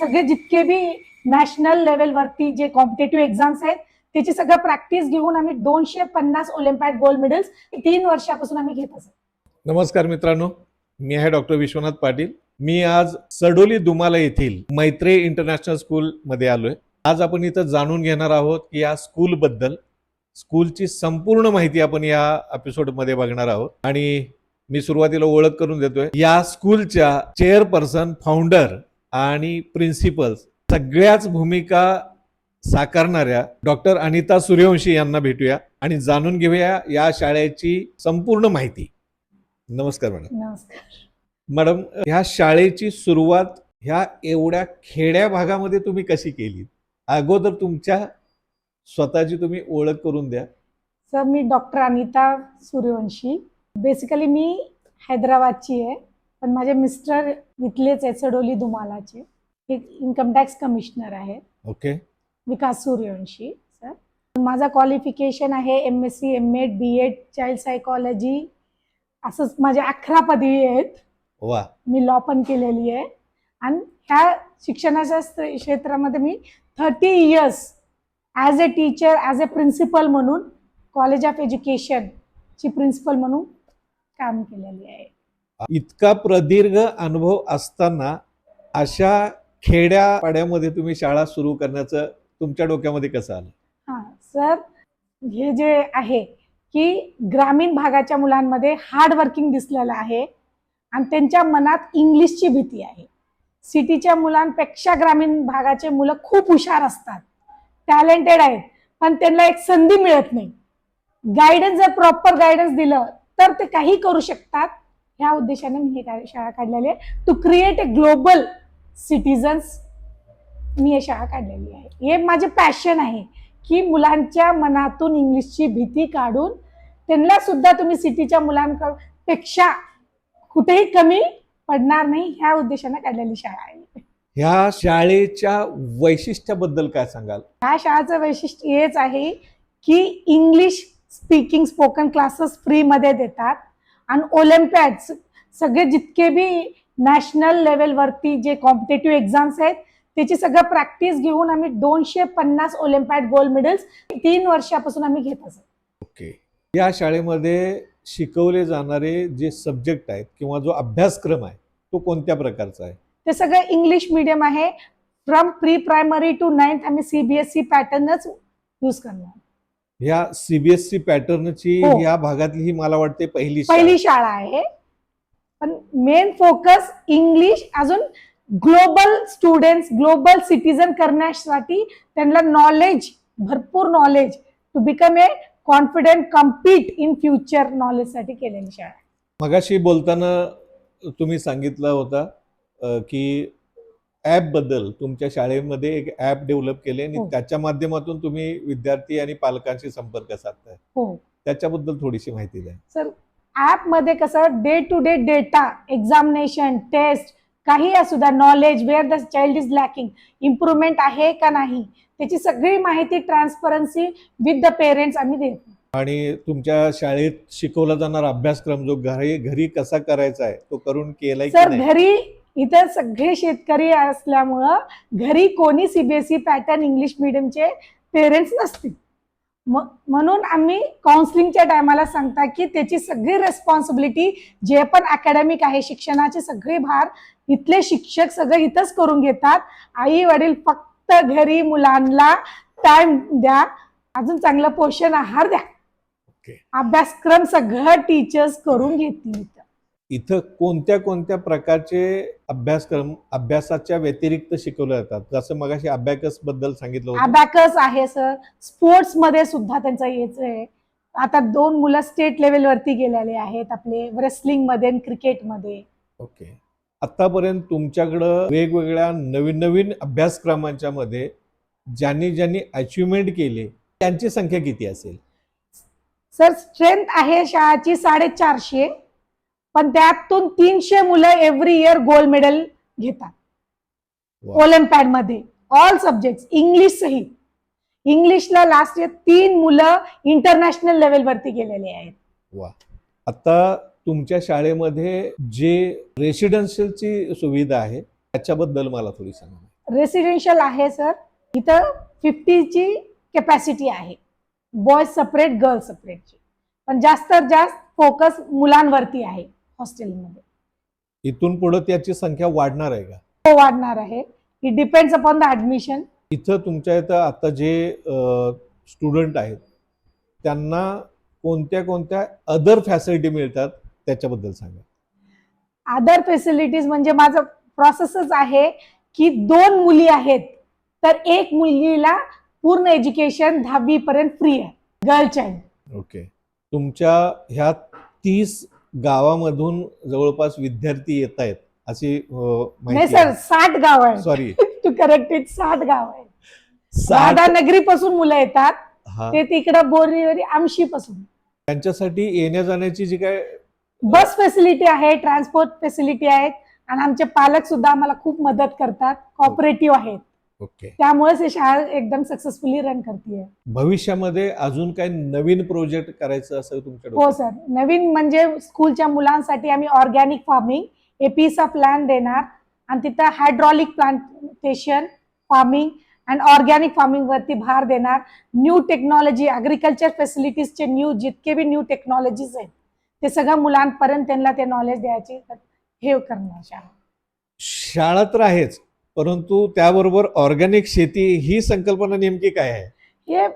सगळे जितके बी नॅशनल लेवलवरती जे कॉम्पिटेटिव्ह एक्झाम्स आहेत त्याची सगळं प्रॅक्टिस घेऊन आम्ही 250 ऑलिम्पियाड गोल्ड मेडल्स 3 वर्षापासून आम्ही घेत असतो. नमस्कार मित्रांनो, मी आहे डॉक्टर विश्वनाथ पाटील. मी आज सडोली दुमाला येथील मैत्रेय इंटरनॅशनल स्कूल मध्ये आलोय. आज आपण इथं जाणून घेणार आहोत की या स्कूल बद्दल, स्कूलची संपूर्ण माहिती आपण या एपिसोड मध्ये बघणार आहोत. आणि मी सुरुवातीला ओळख करून देतोय. या स्कूलच्या चेअरपर्सन, फाउंडर आणि प्रिन्सिपल्स सगळ्याच भूमिका साकारणाऱ्या डॉक्टर अनिता सूर्यवंशी यांना भेटूया आणि जाणून घेऊया या शाळेची संपूर्ण माहिती. नमस्कार मॅडम. नमस्कार मॅडम, ह्या शाळेची सुरुवात ह्या एवढ्या खेड्या भागामध्ये तुम्ही कशी केली? अगोदर तुमच्या स्वतःची तुम्ही ओळख करून द्या. सर, मी डॉक्टर अनिता सूर्यवंशी. बेसिकली मी हैदराबादची आहे, पण माझे मिस्टर इथलेच आहेत, सडोली दुमालाचे. एक इन्कम टॅक्स कमिशनर आहे. ओके. विकास सूर्यवंशी सर. माझा क्वालिफिकेशन आहे MSc, M.Ed, B.Ed, child psychology, असंच माझे 11 पदवी आहेत. वा. मी लॉ पण केलेली आहे आणि ह्या शिक्षणाच्या क्षेत्रामध्ये मी 30 years as a teacher, as a principal म्हणून कॉलेज ऑफ एज्युकेशनची प्रिन्सिपल म्हणून काम केलेली आहे. इतका प्रदीर्घ अनुभव असताना अशा खेड्यापाड्यामध्ये तुम्ही शाळा सुरू करण्याचं तुमच्या डोक्यामध्ये कसं आलं? हां सर, हे जे आहे की ग्रामीण भागाच्या मुलांमध्ये हार्ड वर्किंग दिसलेलं आहे आणि त्यांच्या मनात इंग्लिशची भीती आहे. सिटीच्या मुलांपेक्षा ग्रामीण भागाचे मुलं खूप हुशार असतात, टॅलेंटेड आहेत, पण त्यांना एक संधी मिळत नाही. गायडन्स जर प्रॉपर गायडन्स दिलं तर ते काही करू शकतात. ह्या उद्देशाने मी ही शाळा काढलेली आहे, to create a global citizens. मी ही शाळा काढलेली आहे. हे माझे पॅशन आहे की मुलांच्या मनातून इंग्लिशची भीती काढून त्यांना सुद्धा तुम्ही सिटीच्या मुलांपेक्षा कुठेही कमी पडणार नाही, ह्या उद्देशाने काढलेली शाळा आहे. ह्या शाळेच्या वैशिष्ट्याबद्दल काय सांगाल? ह्या शाळेचं वैशिष्ट्य हेच आहे की इंग्लिश स्पीकिंग स्पोकन क्लासेस फ्रीमध्ये देतात आणि ऑलिम्पियाड्स सगळे जितके बी नॅशनल लेवलवरती जे कॉम्पिटेटिव्ह एक्झाम्स आहेत त्याची सगळं प्रॅक्टिस घेऊन आम्ही 250 ऑलिम्पियाड गोल्ड मेडल्स 3 वर्षापासून आम्ही घेत असतो. ओके. या शाळेमध्ये शिकवले जाणारे जे सब्जेक्ट आहेत किंवा जो अभ्यासक्रम आहे तो कोणत्या प्रकारचा आहे? ते सगळं इंग्लिश मीडियम आहे. From pre primary to 9th आम्ही CBSE पॅटर्नच यूज करणार. ह्या CBSE पॅटर्नची हो. या भागातली ही मला वाटते पहिली शाळा आहे. पण मेन फोकस इंग्लिश, अजून ग्लोबल स्टुडंट्स, ग्लोबल सिटीजन करण्यासाठी त्यांना नॉलेज, भरपूर knowledge, to become a confident compete in future नॉलेजसाठी केलेली शाळा. मगाशी बोलताना तुम्ही सांगितलं होता की ॲप बद्दल, तुमच्या शाळेमध्ये एक ॲप डेव्हलप केले आणि हो. त्याच्या माध्यमातून तुम्ही विद्यार्थी आणि पालकांशी संपर्क साधताय. हो त्याच्याबद्दल थोडीशी माहिती द्या. सर, ऍप मध्ये कसं day to day data, examination, test, काही असू द्या, knowledge, where the child is lacking, improvement आहे का नाही, त्याची सगळी माहिती ट्रान्सपरन्सी विथ द पेरेंट्स आम्ही देतो. आणि तुमच्या शाळेत शिकवला जाणारा अभ्यासक्रम जो घरी कसा करायचा आहे तो करून केलाय की सर, नाही? घरी इतर सगळे शेतकरी असल्यामुळं घरी कोणी CBSE पॅटर्न इंग्लिश मीडियमचे पेरेंट्स नसतील. म्हणून आम्ही काउन्सिलिंगच्या टायमाला सांगता की त्याची सगळी रेस्पॉन्सिबिलिटी जे पण अकॅडमिक आहे, शिक्षणाचे सगळे भार इथले शिक्षक सगळे इथंच करून घेतात. आई वडील फक्त घरी मुलांना टाइम द्या, अजून चांगलं पोषण आहार द्या. अभ्यासक्रम सगळं टीचर्स करून घेतील. इथं कोणत्या कोणत्या प्रकारचे अभ्यासक्रम अभ्यासाच्या व्यतिरिक्त शिकवले जातात? जसं मगाशी अबॅकस बद्दल सांगितलं होतं. अबॅकस आहे सर. स्पोर्ट्स मध्ये सुद्धा त्यांचं हेच आहे. आता 2 मुलं स्टेट लेवलवरती गेलेले आहेत आपले, रेसलिंग मध्ये आणि क्रिकेटमध्ये. ओके. आतापर्यंत तुमच्याकडं वेगवेगळ्या नवीन नवीन अभ्यासक्रमांच्या मध्ये ज्यांनी अचिव्हमेंट केले त्यांची संख्या किती असेल? सर, स्ट्रेंथ आहे शाळेची 450, पण त्यातून 300 मुलं एव्हरी इयर गोल्ड मेडल घेतात ऑलिम्पियाड मध्ये, ऑल सब्जेक्ट, इंग्लिश सहित. इंग्लिशला लास्ट इयर 3 मुलं इंटरनॅशनल लेवलवरती गेलेले आहेत. वा. आता तुमच्या शाळेमध्ये जे रेसिडेन्शियलची सुविधा आहे त्याच्याबद्दल मला थोडी सांगा. रेसिडेन्शियल आहे सर. इथं 50ची कॅपॅसिटी आहे, बॉयज सेपरेट गर्ल्स सेपरेटची, पण जास्तीत जास्त फोकस मुलांवरती आहे हॉस्टेलमध्ये. इथून पुढे त्याची संख्या वाढणार आहे का? हो, वाढणार आहे. It depends upon the admission. इथं तुमच्या इथं आता जे स्टुडंट आहेत त्यांना कोणत्या कोणत्या अदर फॅसिलिटी मिळतात त्याच्याबद्दल सांगा. अदर फॅसिलिटीज म्हणजे माझं प्रोसेसच आहे की 2 मुली आहेत तर 1 मुलगीला पूर्ण एज्युकेशन 10वी पर्यंत फ्री आहे, गर्ल चाइल्ड. ओके. तुमच्या ह्या 30 गावामधून जवळपास विद्यार्थी येत आहेत अशी नाही माहिती सर, 60 गाव आहे. सॉरी टू करेक्ट इट, 60 गाव आहे. 60. राधानगरी पासून मुलं येतात, हा, ते तिकडं बोरीवरी आमशी पासून. त्यांच्यासाठी येण्या जाण्याची जी काय बस फॅसिलिटी आहे, ट्रान्सपोर्ट फॅसिलिटी आहेत, आणि आमचे पालक सुद्धा आम्हाला खूप मदत करतात, कॉपरेटिव्ह आहेत. ओके. त्यामुळेच ही शाळा एकदम सक्सेसफुली रन करते. भविष्यामध्ये अजून काय नवीन प्रोजेक्ट करायचं असं तुमच्या हो डोक्यात? सर, नवीन म्हणजे स्कूलच्या मुलांसाठी आम्ही ऑर्गॅनिक फार्मिंग एपीचा प्लॅन देणार, आणि तिथं hydraulic plantation farming and organic farming वरती भर देणार. न्यू टेक्नॉलॉजी, अग्रिकल्चर फॅसिलिटीजचे न्यू जितके बी न्यू टेक्नॉलॉजीज आहेत ते सगळ्या मुलांपर्यंत त्यांना ते नॉलेज द्यायचे हे करणार शाळा. शाळा तर आहेच, परंतु त्याबरोबर ऑर्गॅनिक शेती ही संकल्पना नेमकी काय आहे? हे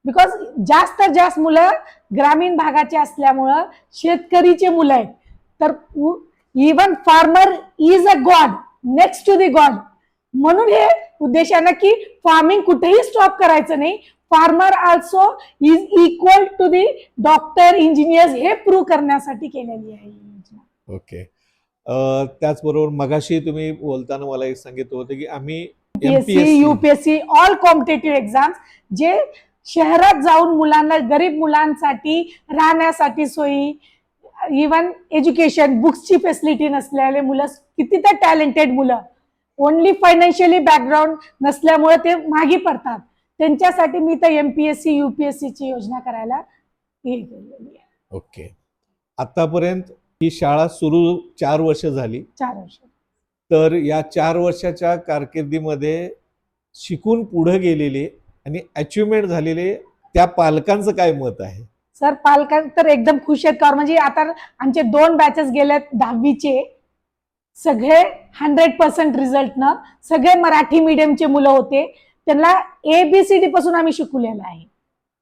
बिकॉज जास्त जास्त मुलं ग्रामीण भागाचे असल्यामुळं शेतकरीचे मुलं आहेत, तर even farmer is a god next to the god. म्हणून हे उद्देशानं की फार्मिंग कुठेही स्टॉप करायचं नाही, farmer also is equal to the doctor, engineers, हे प्रूव्ह करण्यासाठी केलेली आहे ही योजना. ओके. त्याचबरोबर मगाशी तुम्ही बोलताना मला एक सांगितलं होतं की आम्ही PSC, MPSC UPSC, all competitive exams, जे शहरात जाऊन मुलांना, गरीब मुलांसाठी राहण्यासाठी सोयी, इवन एज्युकेशन, बुक्सची फॅसिलिटी नसलेले मुलं, किती तर टॅलेंटेड मुलं ओनली फायनान्शियली बॅकग्राऊंड नसल्यामुळे ते मागे पडतात, त्यांच्यासाठी मी तर MPSC, UPSC ची योजना करायला हे केलेली आहे. ओके. आतापर्यंत ही शाळा सुरू 4 वर्ष झाली, 4 वर्ष. तर या 4 वर्षाच्या कारकिर्दीमध्ये शिकून पुढे गेलेले आणि अचिव्हमेंट झालेले त्या पालकांचं काय मत आहे? सर, पालकां तर एकदम खुश आहेत, कारण म्हणजे आता आमचे 2 बॅचेस गेलेत 10वीचे, सगळे 100% रिझल्टनं, सगळे मराठी मीडियमचे मुलं होते, त्यांना ABCD पासून आम्ही शिकवलेलं आहे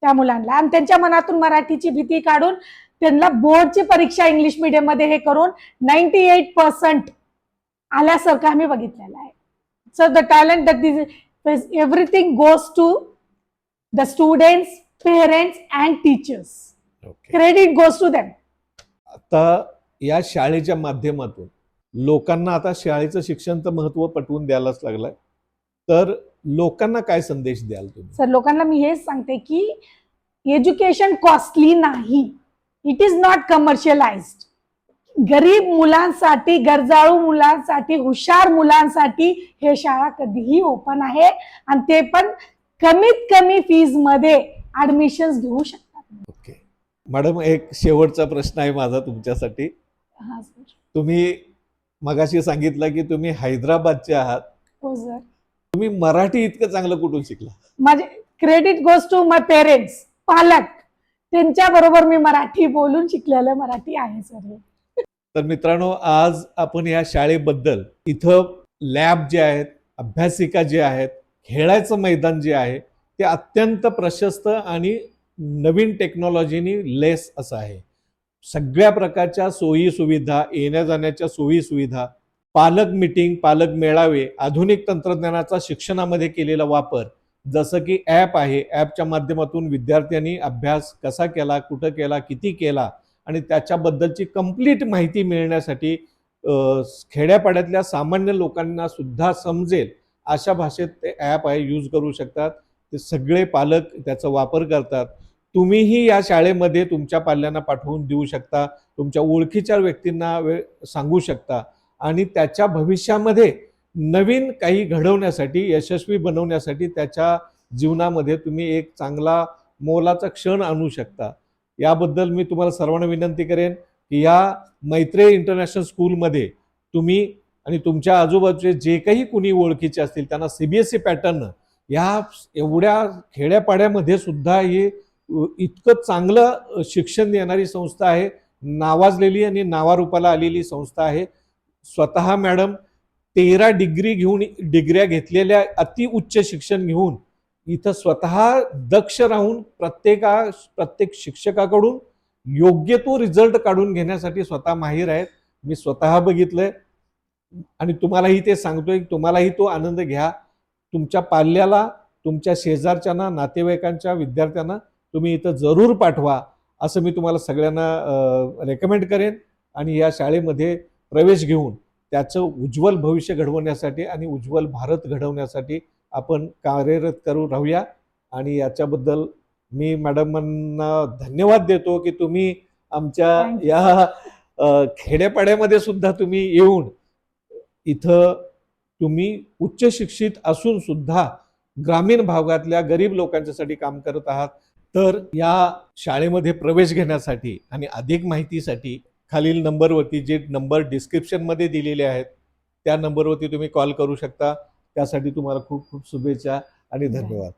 त्या मुलांना, आणि त्यांच्या मनातून मराठीची भीती काढून त्यांना बोर्डची परीक्षा इंग्लिश मीडियम मध्ये हे करून 98% आल्यासारखं आम्ही बघितलेलं आहे. So the talent that this everything goes to the students, parents and teachers. Okay. Credit goes to them. आता या शाळेच्या माध्यमातून लोकांना आता शाळेचं शिक्षणचं महत्त्व पटवून द्यायलाच लागलंय, तर लोकांना काय संदेश द्याल तुम्ही? सर, लोकांना मी हेच सांगते की एज्युकेशन कॉस्टली नाही, इट इज नॉट कमर्शियलाइज्ड. गरीब मुलांसाठी, गरजाळू मुलांसाठी, हुशार मुलांसाठी हे शाळा कधीही ओपन आहे, आणि ते पण कमीत कमी फीज मध्ये ऍडमिशन घेऊ शकतात. ओके मॅडम, एक शेवटचा प्रश्न आहे माझा तुमच्यासाठी. हा सर. तुम्ही मगाशी सांगितलं की तुम्ही हैदराबादचे आहात, हो सर. तुम्ही मराठी इतकं चांगलं कुठून शिकला? माझे credit goes to my parents, पालक, त्यांच्या बरोबर मी मराठी बोलून शिकलेलं मराठी आहे सर. तर मित्रांनो, आज आपण या शाळेबद्दल, इथं लॅब जे आहेत, अभ्यासिका जे आहेत, खेळायचं मैदान जे आहे ते अत्यंत प्रशस्त आणि नवीन टेक्नॉलॉजीनी लेस असं आहे. सगळ्या प्रकारच्या सोयी सुविधा, येण्या जाण्याच्या सोयी सुविधा, पालक मीटिंग, पालक मेळावे, आधुनिक तंत्रज्ञानाचा शिक्षणामध्ये केलेला वापर, जसं की ॲप आहे, ॲपच्या माध्यमातून विद्यार्थ्यांनी अभ्यास कसा केला, कुठं केला, किती केला आणि त्याच्याबद्दलची कंप्लीट माहिती मिळण्यासाठी खेड्यापाड्यातल्या सामान्य लोकांना सुद्धा समजेल अशा भाषेत ते ॲप आहे, यूज करू शकतात. ते सगळे पालक त्याचा वापर करतात. तुम्हीही या शाळेमध्ये तुमच्या पाल्यांना पाठवून देऊ शकता, तुमच्या ओळखीच्या व्यक्तींना सांगू शकता आणि त्याच्या भविष्यामध्ये नवीन काही घडवण्यासाठी, यशस्वी बनवण्यासाठी त्याच्या जीवनामध्ये तुम्ही एक चांगला मोलाचा क्षण आणू शकता. याबद्दल मी तुम्हाला सर्वांना विनंती करेन की या मैत्रेय इंटरनॅशनल स्कूलमध्ये तुम्ही आणि तुमच्या आजूबाजूचे जे काही कुणी ओळखीचे असतील त्यांना सीबीएसई पॅटर्न या एवढ्या खेड्यापाड्यामध्ये सुद्धा हे इतकं चांगलं शिक्षण देणारी संस्था आहे, नावाजलेली आणि नावारूपाला आलेली संस्था आहे. स्वतः मॅडम 13 डिग्र्या घेतलेल्या अतिउच्च शिक्षण घेऊन इथं स्वतः दक्ष राहून प्रत्येक शिक्षकाकडून योग्य तो रिझल्ट काढून घेण्यासाठी स्वतः माहीर आहेत. मी स्वतः बघितलंय आणि तुम्हालाही ते सांगतोय, तुम्हालाही तो आनंद घ्या. तुमच्या पाल्याला, तुमच्या शेजारच्यांना, नातेवाईकांच्या, विद्यार्थ्यांना तुम्ही इथं जरूर पाठवा असं मी तुम्हाला सगळ्यांना रेकमेंड करेन. आणि या शाळेमध्ये प्रवेश घेऊन त्याचं उज्ज्वल भविष्य घडवण्यासाठी आणि उज्ज्वल भारत घडवण्यासाठी आपण कार्यरत करू राहूया. आणि याच्याबद्दल मी मॅडमांना धन्यवाद देतो की तुम्ही आमच्या या खेड्यापाड्यामध्ये सुद्धा तुम्ही येऊन इथं तुम्ही उच्च शिक्षित असून सुद्धा ग्रामीण भागातल्या गरीब लोकांच्यासाठी काम करत आहात. तर या शाळेमध्ये प्रवेश घेण्यासाठी आणि अधिक माहितीसाठी खालील नंबरवरती, जे नंबर डिस्क्रिप्शनमध्ये दिलेले आहेत, त्या नंबरवरती तुम्ही कॉल करू शकता. त्यासाठी तुम्हाला खूप खूप शुभेच्छा आणि धन्यवाद.